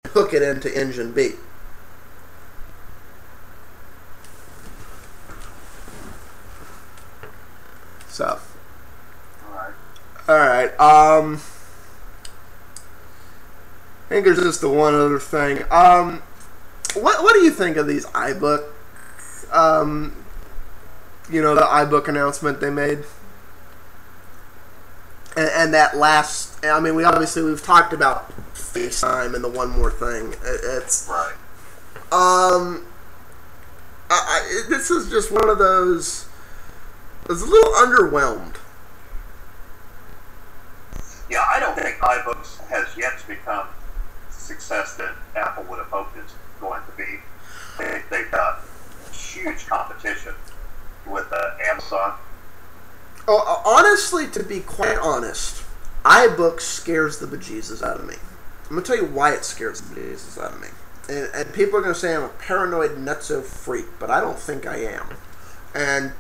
hook it into Engine B. So, all right. I think there's just the one other thing. What do you think of these iBook? You know, the iBook announcement they made, and that last. I mean, we've talked about FaceTime and the one more thing. It's right. This is just one of those. I was a little underwhelmed. Yeah, I don't think iBooks has yet to become the success that Apple would have hoped it's going to be. They've got huge competition with Amazon. Oh, honestly, to be quite honest, iBooks scares the bejesus out of me. I'm going to tell you why it scares the bejesus out of me. And people are going to say I'm a paranoid nutso freak, but I don't think I am. And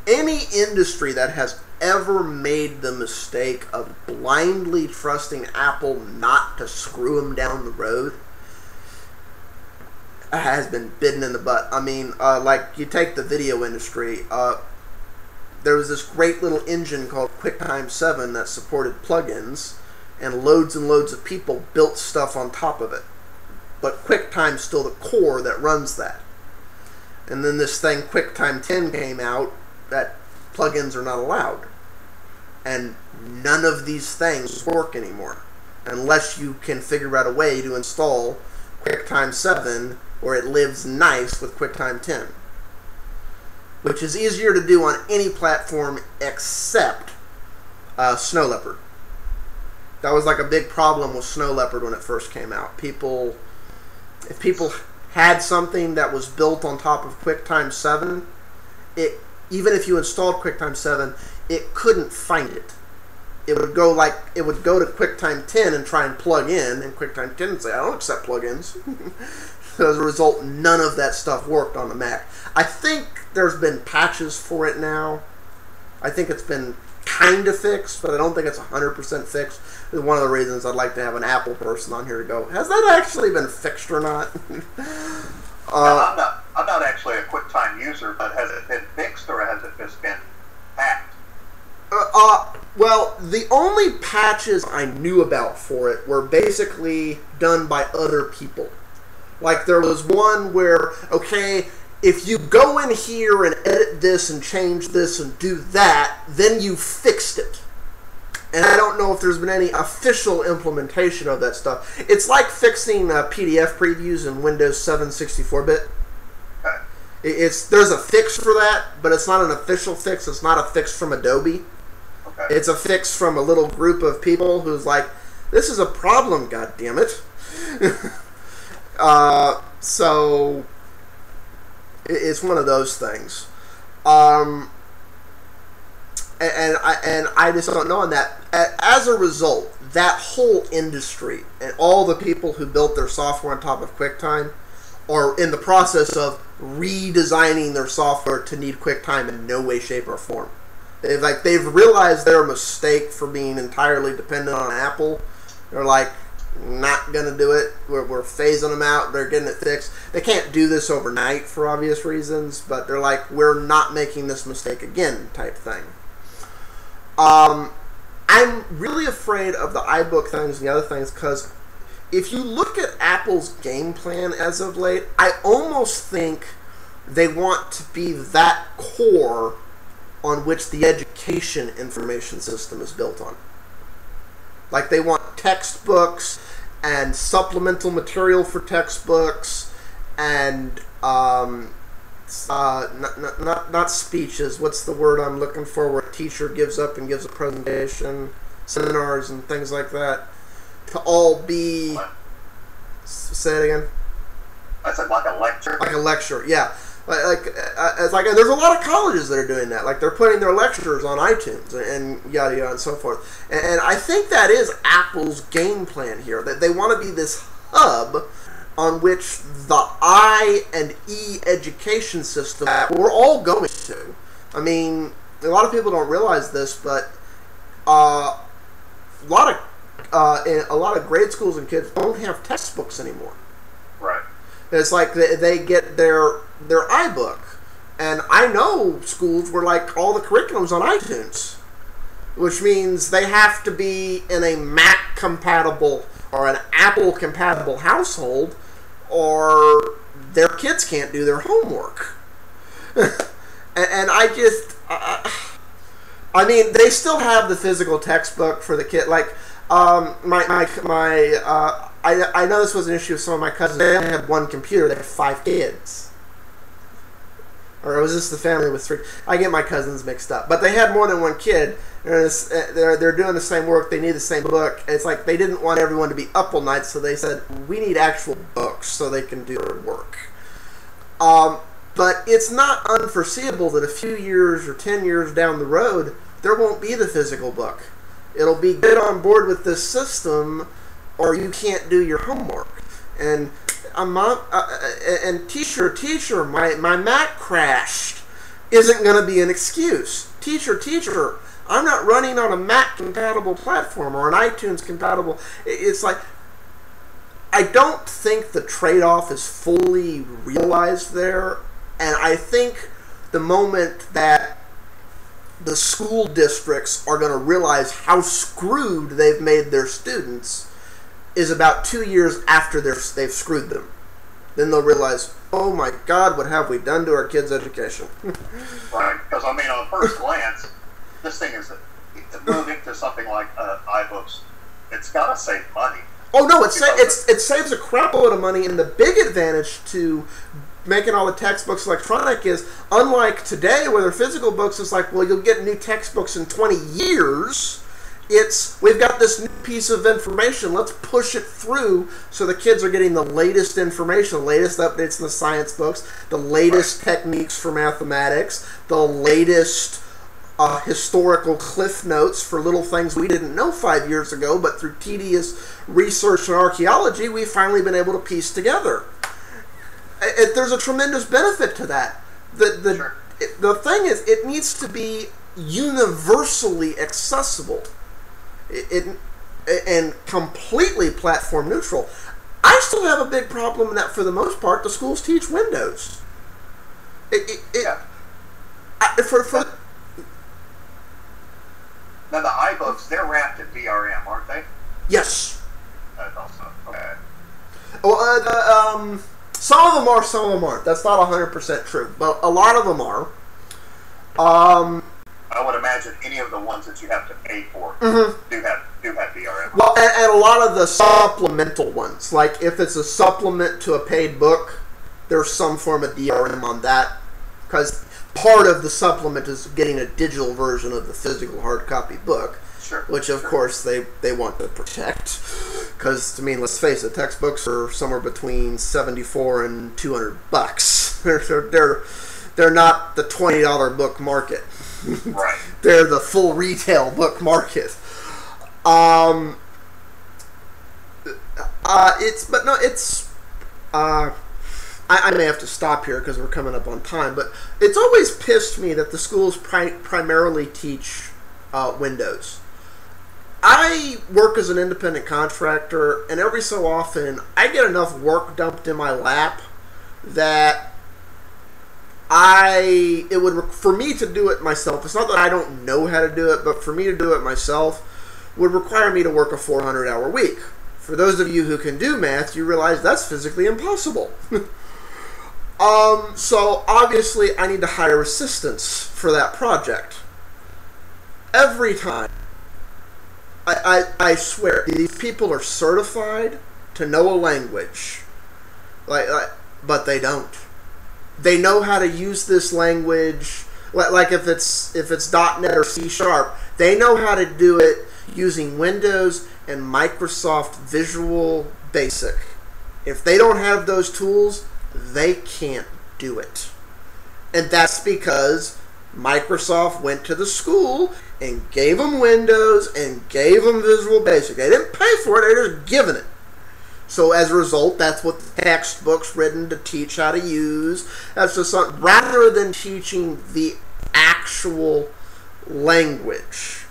any industry that has ever made the mistake of blindly trusting Apple not to screw them down the road has been bitten in the butt. I mean, like, you take the video industry. There was this great little engine called QuickTime 7 that supported plugins, and loads of people built stuff on top of it. But QuickTime's still the core that runs that. And then this thing, QuickTime 10, came out that plugins are not allowed. And none of these things work anymore unless you can figure out a way to install QuickTime 7 where it lives nice with QuickTime 10. Which is easier to do on any platform except Snow Leopard. That was like a big problem with Snow Leopard when it first came out. If people had something that was built on top of QuickTime 7, even if you installed QuickTime 7, it couldn't find it. It would go to QuickTime 10 and try and plug in, and QuickTime 10 would say, I don't accept plugins. So as a result, none of that stuff worked on the Mac. I think there's been patches for it now. I think it's been kind of fixed, but I don't think it's 100% fixed. It's one of the reasons I'd like to have an Apple person on here to go, has that actually been fixed or not? I'm not actually a QuickTime user, but has it been fixed or has it just been hacked? Well, the only patches I knew about for it were basically done by other people. Like, there was one where, okay, if you go in here and edit this and change this and do that, then you fixed it. And I don't know if there's been any official implementation of that stuff. It's like fixing PDF previews in Windows 7 64-bit. Okay. There's a fix for that, but it's not an official fix. It's not a fix from Adobe. Okay. It's a fix from a little group of people who's like, this is a problem, goddammit. So it's one of those things. And I just don't know on that. As a result, that whole industry and all the people who built their software on top of QuickTime are in the process of redesigning their software to need QuickTime in no way, shape, or form. They've realized their mistake for being entirely dependent on Apple. They're like, not going to do it. We're phasing them out. They're getting it fixed. They can't do this overnight for obvious reasons, but they're like, we're not making this mistake again type thing. I'm really afraid of the iBook things and the other things because if you look at Apple's game plan as of late, I almost think they want to be that core on which the education information system is built on. Like, they want textbooks and supplemental material for textbooks and not speeches. What's the word I'm looking for? Where a teacher gives up and gives a presentation, seminars and things like that, to all be. Say it again. I said like a lecture. Like a lecture, yeah. It's like, and there's a lot of colleges that are doing that. Like, they're putting their lectures on iTunes and yada yada and so forth. And I think that is Apple's game plan here. That they want to be this hub on which the I and E education system we're all going to. I mean, a lot of people don't realize this, but a lot of a lot of grade schools and kids don't have textbooks anymore. Right. It's like they get their iBook, and I know schools where like all the curriculum's on iTunes, which means they have to be in a Mac compatible or an Apple compatible household, or their kids can't do their homework. And I just, I mean, they still have the physical textbook for the kid. Like, I know this was an issue with some of my cousins. They only had one computer. They had 5 kids. Or was this the family with 3? I get my cousins mixed up. But they had more than one kid. They're doing the same work. They need the same book. It's like they didn't want everyone to be up all night, so they said, we need actual books so they can do their work. But it's not unforeseeable that a few years or 10 years down the road, there won't be the physical book. It'll be get on board with this system, or you can't do your homework. And teacher, my Mac crashed isn't going to be an excuse. Teacher, I'm not running on a Mac compatible platform or an iTunes compatible. It's like, I don't think the trade-off is fully realized there. And I think the moment that the school districts are going to realize how screwed they've made their students is about 2 years after they've screwed them. Then they'll realize, oh my God, what have we done to our kids' education? Right, because I mean, on first glance, this thing is moving to something like iBooks. It's got to save money. Oh no, it saves a crap load of money, and the big advantage to making all the textbooks electronic is, unlike today where they're physical books, it's like, well, you'll get new textbooks in 20 years. We've got this new piece of information, let's push it through so the kids are getting the latest information, the latest updates in the science books, the latest techniques for mathematics, the latest historical cliff notes for little things we didn't know 5 years ago, but through tedious research and archaeology, we've finally been able to piece together. There's a tremendous benefit to that. The thing is, it needs to be universally accessible and completely platform neutral. I still have a big problem in that, for the most part, the schools teach Windows. Now, the iBooks, they're wrapped in DRM, aren't they? Yes. That's also, okay. Well, some of them are, some of them aren't. That's not 100% true, but a lot of them are. I would imagine any of the ones that you have to pay for do have DRM. Well, and a lot of the supplemental ones, like if it's a supplement to a paid book, there's some form of DRM on that, because part of the supplement is getting a digital version of the physical hard copy book. Sure, which of course they want to protect, because, I mean, let's face it, textbooks are somewhere between $74 and $200. They're not the $20 book market. Right. They're the full retail book market. I may have to stop here because we're coming up on time, but it's always pissed me that the schools primarily teach Windows. I work as an independent contractor, and every so often I get enough work dumped in my lap that for me to do it myself, it's not that I don't know how to do it, but for me to do it myself would require me to work a 400-hour week. For those of you who can do math, you realize that's physically impossible. So obviously I need to hire assistants for that project. Every time. I swear, these people are certified to know a language, but they don't. They know how to use this language, like if it's .NET or C#, they know how to do it using Windows and Microsoft Visual Basic. If they don't have those tools, they can't do it. And that's because Microsoft went to the school and gave them Windows and gave them Visual Basic. They didn't pay for it, they're just giving it. So as a result, that's what the textbook's written to teach how to use. That's just something, rather than teaching the actual language.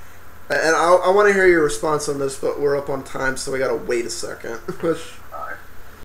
And I want to hear your response on this, but we're up on time, so we gotta wait a second.